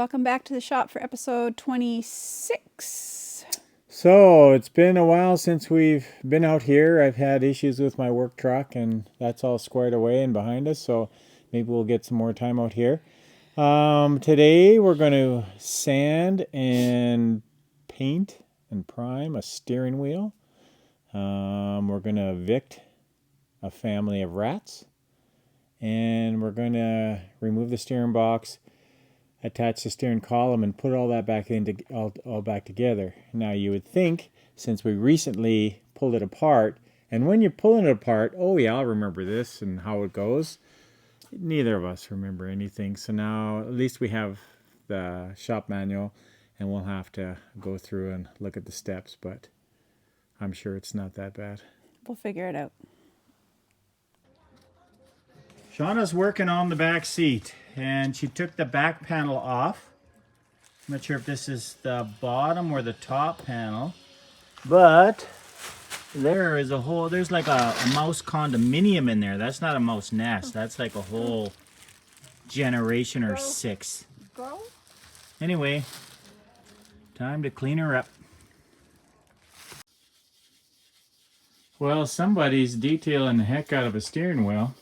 Welcome back to the shop for episode 26. So it's been a while since we've been out here. I've had issues with my work truck and that's all squared away and behind us. So maybe we'll get some more time out here. Today we're going to sand and paint and prime a steering wheel. We're going to evict a family of rats. And we're going to remove the steering box, attach the steering column, and put all that back all back together. Now you would think, since we recently pulled it apart, and when you're pulling it apart, oh yeah, I'll remember this and how it goes. Neither of us remember anything. So now at least we have the shop manual, and we'll have to go through and look at the steps, but I'm sure it's not that bad. We'll figure it out. Shauna's working on the back seat, and she took the back panel off. I'm not sure if this is the bottom or the top panel, but there is a whole, there's like a mouse condominium in there. That's not a mouse nest. That's like a whole generation or six. Anyway, time to clean her up. Well, somebody's detailing the heck out of a steering wheel.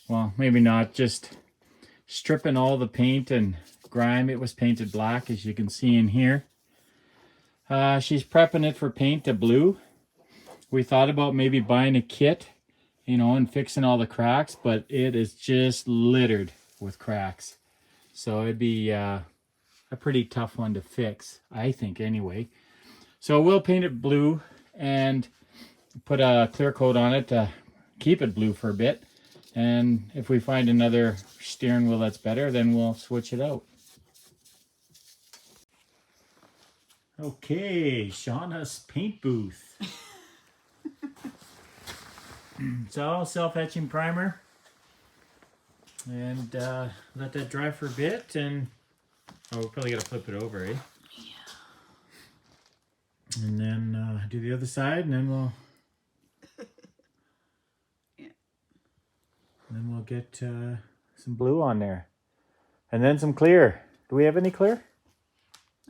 Well, maybe not, just stripping all the paint and grime. It was painted black, as you can see in here. She's prepping it for paint to blue. We thought about maybe buying a kit, you know, and fixing all the cracks, but it is just littered with cracks. So it'd be a pretty tough one to fix, I think, anyway. So we'll paint it blue and put a clear coat on it to keep it blue for a bit. And if we find another steering wheel that's better, then we'll switch it out. Okay, Shauna's paint booth. It's all self-etching primer. And let that dry for a bit. And we're probably going to flip it over, eh? Yeah. And then do the other side, and then we'll... Then we'll get some blue on there. And then some clear. Do we have any clear?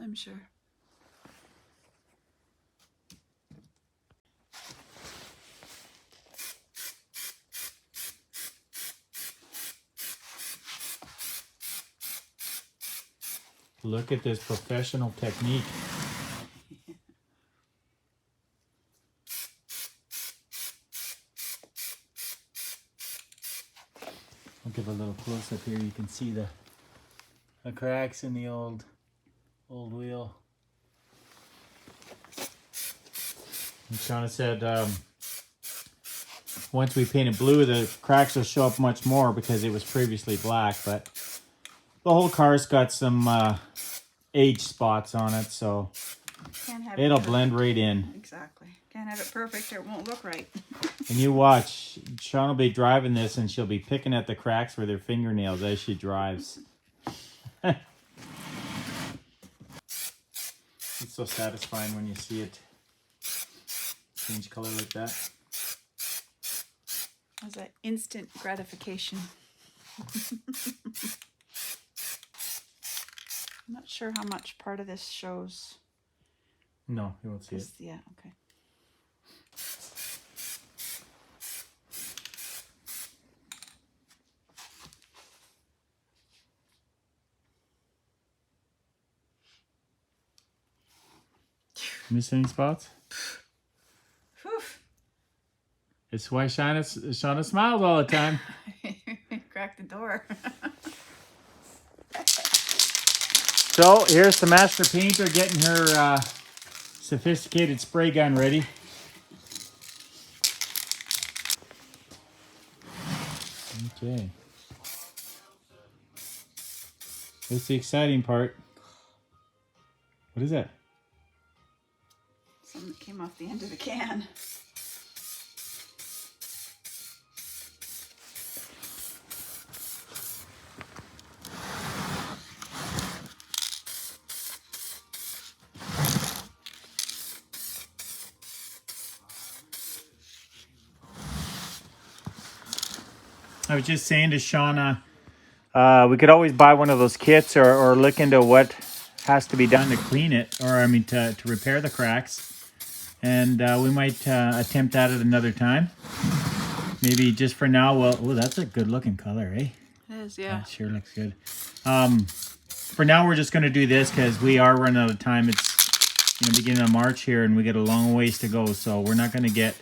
I'm sure. Look at this professional technique. I'll give a little close up here. You can see the cracks in the old wheel. And Shauna said once we paint it blue, the cracks will show up much more because it was previously black. But the whole car's got some age spots on it, so it'll blend right in. Exactly. Can't have it perfect or it won't look right. And you watch, Shauna will be driving this and she'll be picking at the cracks with her fingernails as she drives. It's so satisfying when you see it change color like that. It was an instant gratification. I'm not sure how much part of this shows. No, you won't see it. Yeah, okay. Miss any spots? Whew. It's why Shauna smiles all the time. Crack the door. So here's the master painter getting her sophisticated spray gun ready. Okay. That's the exciting part. What is that? Something that came off the end of the can. I was just saying to Shauna, We could always buy one of those kits or look into what has to be done to clean it, or I mean to repair the cracks. And we might attempt that at another time. Maybe just for now, well, oh, that's a good looking color, eh? It is, yeah. That sure looks good. For now, we're just going to do this because we are running out of time. It's beginning of March here, and we got a long ways to go. So we're not going to get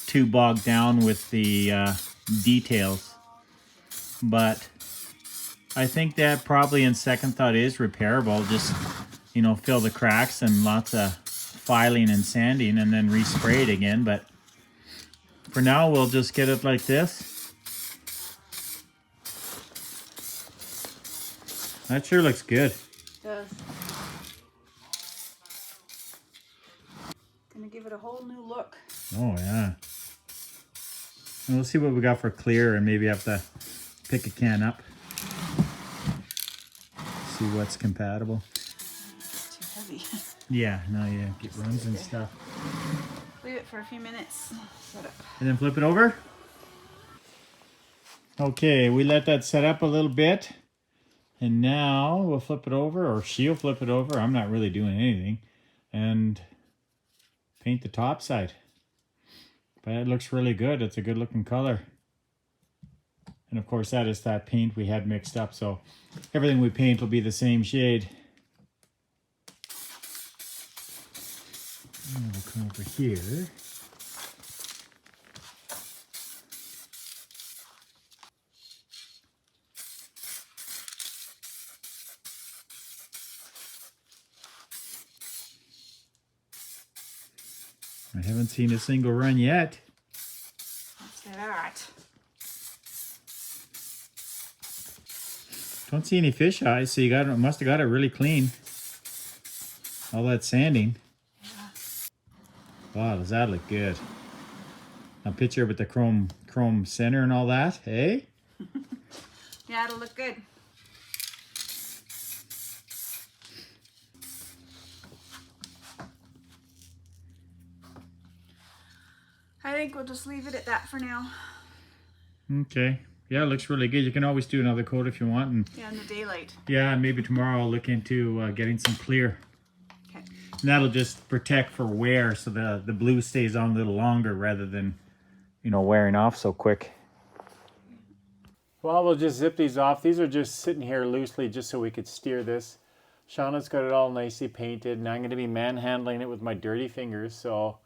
too bogged down with the details. But I think that probably in second thought is repairable. Just, fill the cracks and lots of filing and sanding and then respray it again. But for now, we'll just get it like this. That sure looks good. It does. Gonna give it a whole new look. Oh, yeah. And we'll see what we got for clear and maybe have to pick a can up. See what's compatible. It's too heavy. Yeah, no, yeah, get runs and stuff. Leave it for a few minutes. Set up. And then flip it over. Okay, we let that set up a little bit. And now we'll flip it over, or she'll flip it over. I'm not really doing anything. And paint the top side. But it looks really good. It's a good looking color. And of course that is that paint we had mixed up. So everything we paint will be the same shade. And we'll come over here. I haven't seen a single run yet. Let's say that. Don't see any fish eyes, so you must have got it really clean. All that sanding. Yeah. Wow, does that look good? A picture with the chrome center and all that, eh? Yeah, it'll look good. I think we'll just leave it at that for now. Okay. Yeah, it looks really good. You can always do another coat if you want. And yeah, in the daylight. Yeah, maybe tomorrow I'll look into getting some clear. Okay. And that'll just protect for wear, so the blue stays on a little longer rather than, wearing off so quick. Well, we'll just zip these off. These are just sitting here loosely just so we could steer this. Shauna's got it all nicely painted, and I'm going to be manhandling it with my dirty fingers, so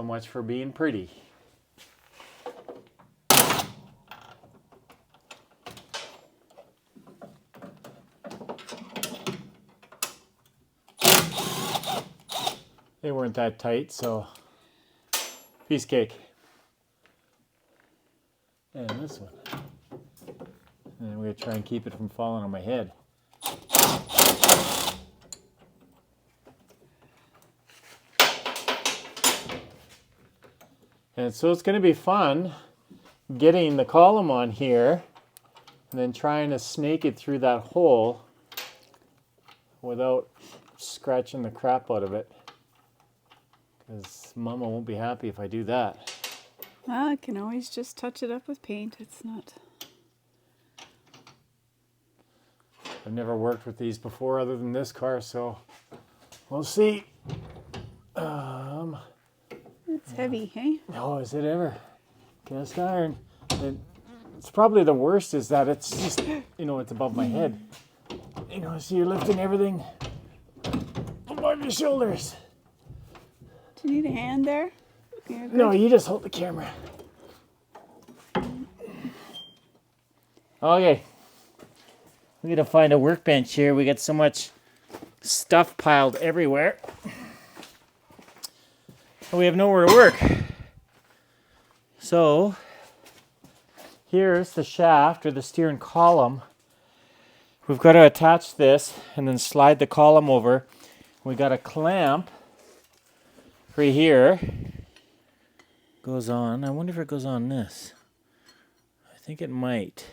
much for being pretty. They weren't that tight, so piece cake. And this one. And we're going to try and keep it from falling on my head. And so it's going to be fun getting the column on here and then trying to snake it through that hole without scratching the crap out of it. Because Mama won't be happy if I do that. Well, I can always just touch it up with paint. It's not... I've never worked with these before other than this car, so we'll see. It's heavy, hey? Oh, is it ever? Cast iron. It's probably the worst is that it's just, it's above my head. So you're lifting everything above your shoulders. Do you need a hand there? No, you just hold the camera. Okay. We gotta find a workbench here. We got so much stuff piled everywhere. We have nowhere to work. So, here's the shaft or the steering column. We've got to attach this and then slide the column over. We got a clamp right here. Goes on. I wonder if it goes on this. I think it might.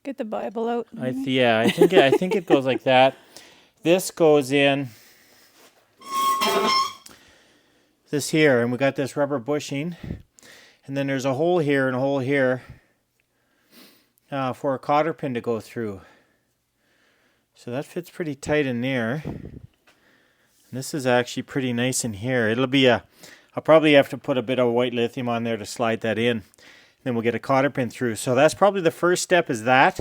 Get the Bible out. I think it goes like that. This goes in this here, and we got this rubber bushing, and then there's a hole here and a hole here. for a cotter pin to go through. So that fits pretty tight in there. And this is actually pretty nice in here. It'll be I'll probably have to put a bit of white lithium on there to slide that in. Then we'll get a cotter pin through. So that's probably the first step, is that.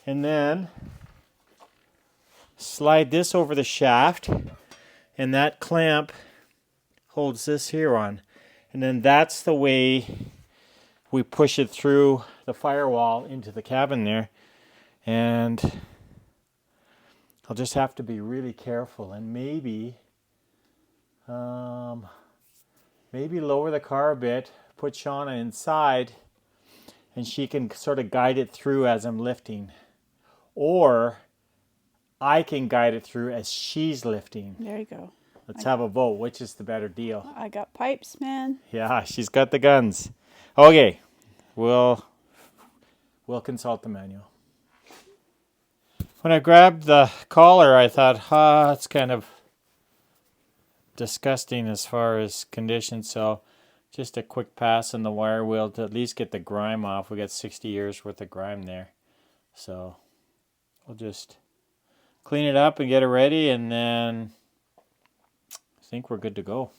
And then slide this over the shaft, and that clamp holds this here on. And then that's the way we push it through the firewall into the cabin there. And I'll just have to be really careful, and maybe lower the car a bit, put Shauna inside, and she can sort of guide it through as I'm lifting. Or I can guide it through as she's lifting. There you go. Let's have a vote. Which is the better deal? I got pipes, man. Yeah, she's got the guns. Okay, we'll consult the manual. When I grabbed the collar, I thought, it's kind of disgusting as far as condition. So just a quick pass on the wire wheel to at least get the grime off. We got 60 years worth of grime there. So we'll just clean it up and get it ready, and then I think we're good to go.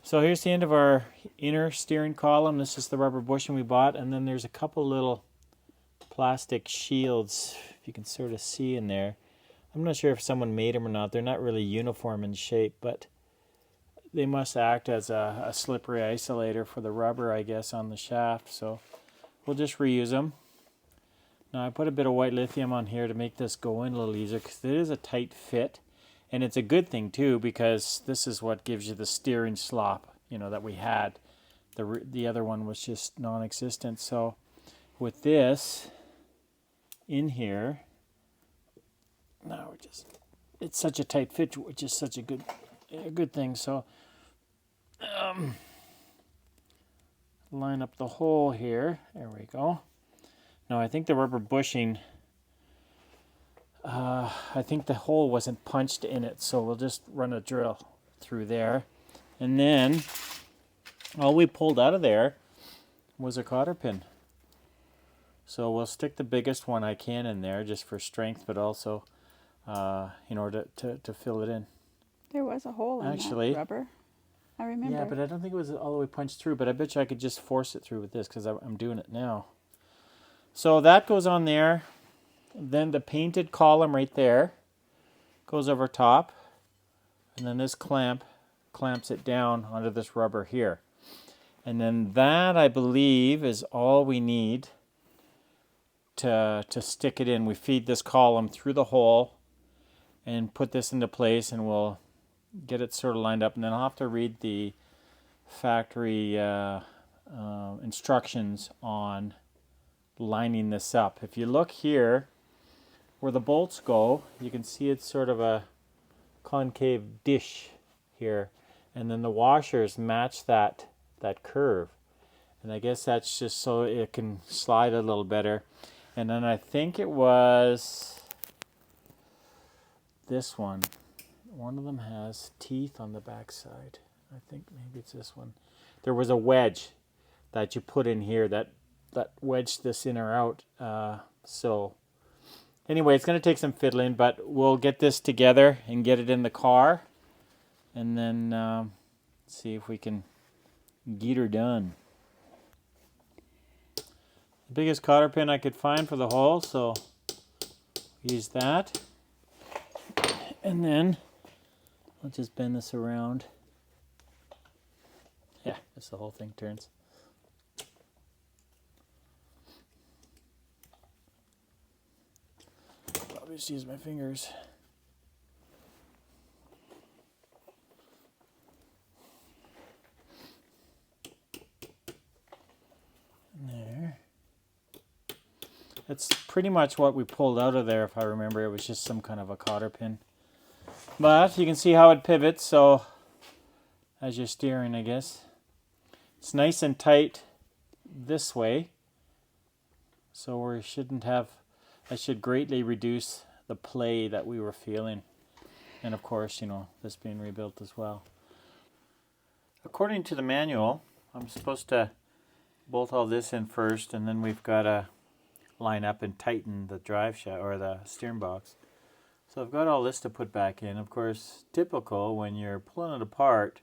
So here's the end of our inner steering column. This is the rubber bushing we bought, and then there's a couple little plastic shields, if you can sort of see in there. I'm not sure if someone made them or not. They're not really uniform in shape, but they must act as a slippery isolator for the rubber, I guess, on the shaft. So we'll just reuse them. Now I put a bit of white lithium on here to make this go in a little easier, because it is a tight fit. And it's a good thing too, because this is what gives you the steering slop, that we had. The other one was just non-existent. So with this in here, now it's such a tight fit, which is such a good thing. So line up the hole here. There we go. Now I think the rubber bushing, I think the hole wasn't punched in it, so we'll just run a drill through there. And then all we pulled out of there was a cotter pin. So we'll stick the biggest one I can in there just for strength, but also in order to fill it in. There was a hole in that rubber. I remember. Yeah, but I don't think it was all the way punched through, but I bet you I could just force it through with this, because I'm doing it now. So that goes on there. Then the painted column right there goes over top, and then this clamps it down onto this rubber here. And then that, I believe, is all we need to stick it in. We feed this column through the hole and put this into place, and we'll get it sort of lined up. And then I'll have to read the factory instructions on lining this up. If you look here where the bolts go, you can see it's sort of a concave dish here, and then the washers match that curve, and I guess that's just so it can slide a little better. And then I think it was this one of them has teeth on the back side. I think maybe it's this one. There was a wedge that you put in here that wedged this in or out. So anyway, it's going to take some fiddling, but we'll get this together and get it in the car, and then see if we can get her done. The biggest cotter pin I could find for the hole, so use that. And then I'll just bend this around. Yeah, that's the whole thing turns. I'll just use my fingers. There. That's pretty much what we pulled out of there, if I remember. It was just some kind of a cotter pin. But you can see how it pivots, so as you're steering, I guess. It's nice and tight this way, so we shouldn't have, I should greatly reduce the play that we were feeling. And of course, this being rebuilt as well. According to the manual, I'm supposed to bolt all this in first, and then we've got to line up and tighten the drive shaft or the steering box. So I've got all this to put back in. Of course, typical when you're pulling it apart.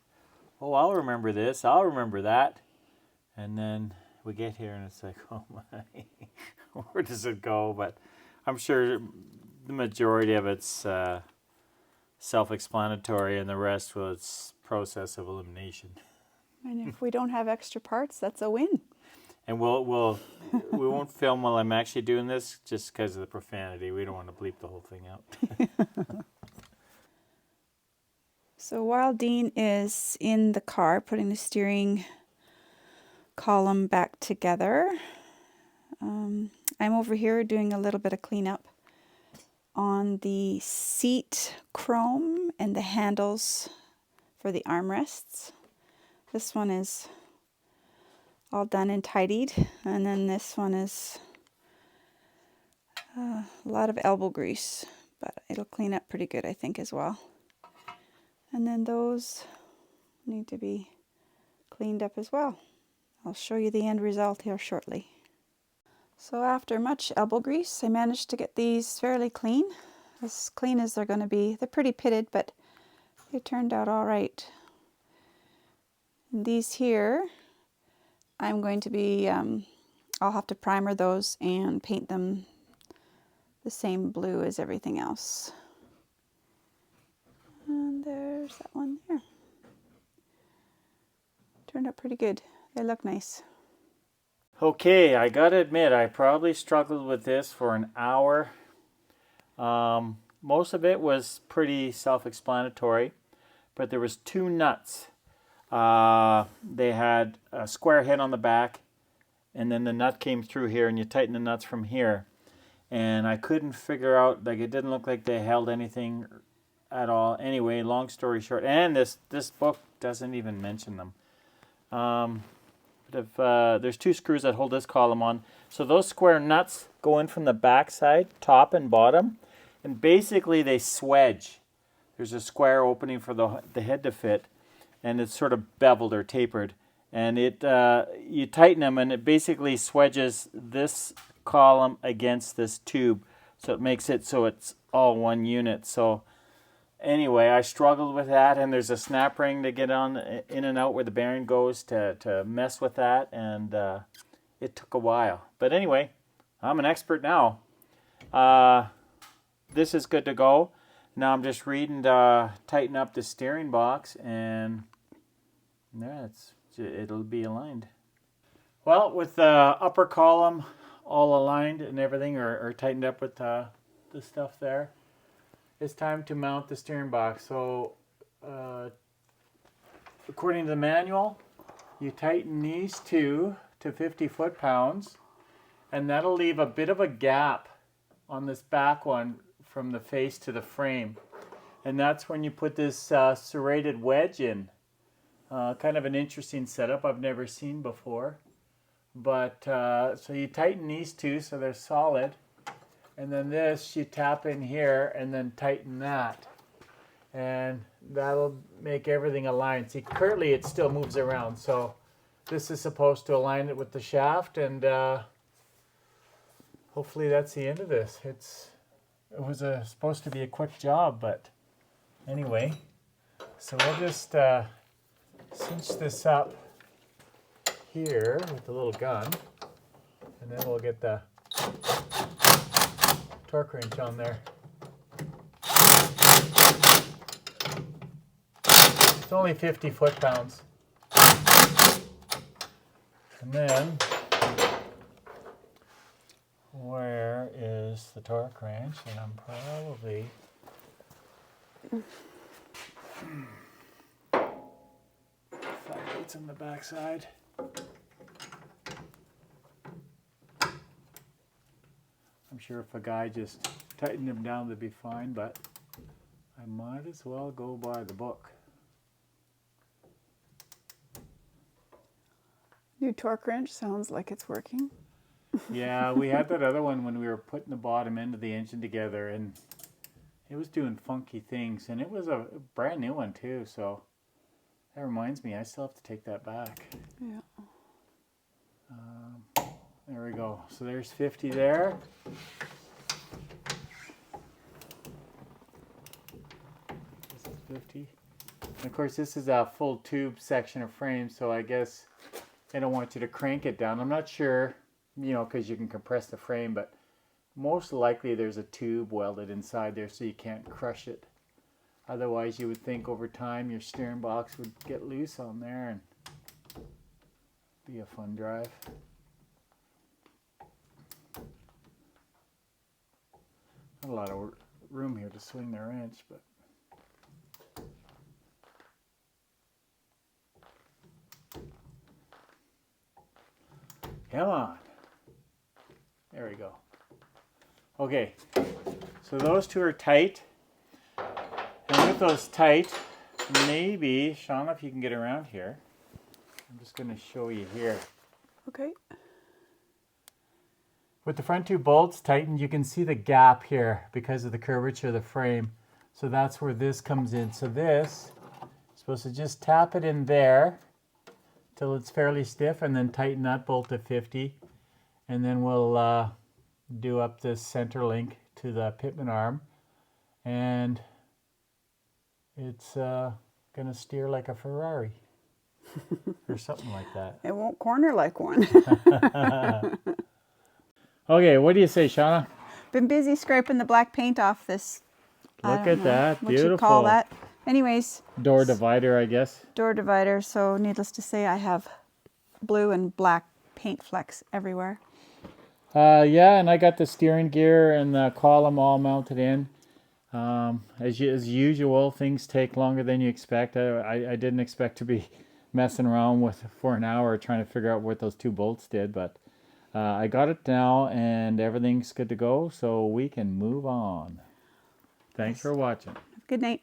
Oh, I'll remember this. I'll remember that. And then we get here and it's like, oh my, where does it go? But I'm sure the majority of it's self-explanatory, and the rest was process of elimination. And if we don't have extra parts, that's a win. And we won't film while I'm actually doing this, just because of the profanity. We don't want to bleep the whole thing out. So while Dean is in the car putting the steering column back together, I'm over here doing a little bit of cleanup on the seat chrome and the handles for the armrests. This one is all done and tidied, and then this one is a lot of elbow grease, but it'll clean up pretty good, I think, as well. And then those need to be cleaned up as well. I'll show you the end result here shortly. So after much elbow grease, I managed to get these fairly clean. As clean as they're going to be. They're pretty pitted, but they turned out all right. And these here, I'm going to be, I'll have to primer those and paint them the same blue as everything else. And there's that one there. Turned out pretty good. They look nice. Okay, I gotta admit, I probably struggled with this for an hour. Most of it was pretty self-explanatory, but there was two nuts. They had a square head on the back, and then the nut came through here, and you tighten the nuts from here. And I couldn't figure out, like, it didn't look like they held anything at all. Anyway, long story short, and this book doesn't even mention them. But if, there's two screws that hold this column on. So those square nuts go in from the back side, top and bottom, and basically they swedge. There's a square opening for the head to fit, and it's sort of beveled or tapered. And it you tighten them, and it basically swedges this column against this tube, so it makes it so it's all one unit. So anyway, I struggled with that, and there's a snap ring to get on in and out where the bearing goes to mess with that, and it took a while. But anyway, I'm an expert now. This is good to go. Now I'm just reading to tighten up the steering box, and yeah, it'll be aligned. Well, with the upper column all aligned and everything, or tightened up with the stuff there, it's time to mount the steering box. So according to the manual, you tighten these two to 50 foot-pounds, and that'll leave a bit of a gap on this back one from the face to the frame. And that's when you put this serrated wedge in. Kind of an interesting setup I've never seen before. But so you tighten these two so they're solid. And then this, you tap in here and then tighten that. And that'll make everything align. See, currently it still moves around. So this is supposed to align it with the shaft, and hopefully that's the end of this. It was supposed to be a quick job, but anyway. So we'll just cinch this up here with the little gun, and then we'll get the torque wrench on there. It's only 50 foot-pounds. And then, where is the torque wrench? And I'm probably 5/8 on the back side. I'm sure if a guy just tightened them down, they'd be fine, but I might as well go by the book. New torque wrench sounds like it's working. Yeah, we had that other one when we were putting the bottom end of the engine together, and it was doing funky things, and it was a brand new one too, so that reminds me, I still have to take that back. Yeah. There we go. So there's 50 there. This is 50. And of course, this is a full tube section of frame, so I guess I don't want you to crank it down. I'm not sure, you know, because you can compress the frame, but most likely there's a tube welded inside there so you can't crush it. Otherwise, you would think over time your steering box would get loose on there and be a fun drive. Not a lot of room here to swing the wrench, but come on. There we go. Okay, so those two are tight. And with those tight, maybe, Shauna, if you can get around here, I'm just going to show you here. Okay. With the front two bolts tightened, you can see the gap here because of the curvature of the frame. So that's where this comes in. So this, you're supposed to just tap it in there till it's fairly stiff and then tighten that bolt to 50. And then we'll do up this center link to the pitman arm. And it's going to steer like a Ferrari or something like that. It won't corner like one. Okay, what do you say, Shauna? Been busy scraping the black paint off this. Look at that, what beautiful. you call that. Anyways. Door divider, I guess. Door divider, so needless to say I have blue and black paint flecks everywhere. Yeah, and I got the steering gear and the column all mounted in. As usual, things take longer than you expect. I didn't expect to be messing around for an hour trying to figure out what those two bolts did, but I got it now and everything's good to go, so we can move on. Thanks for watching. Good night.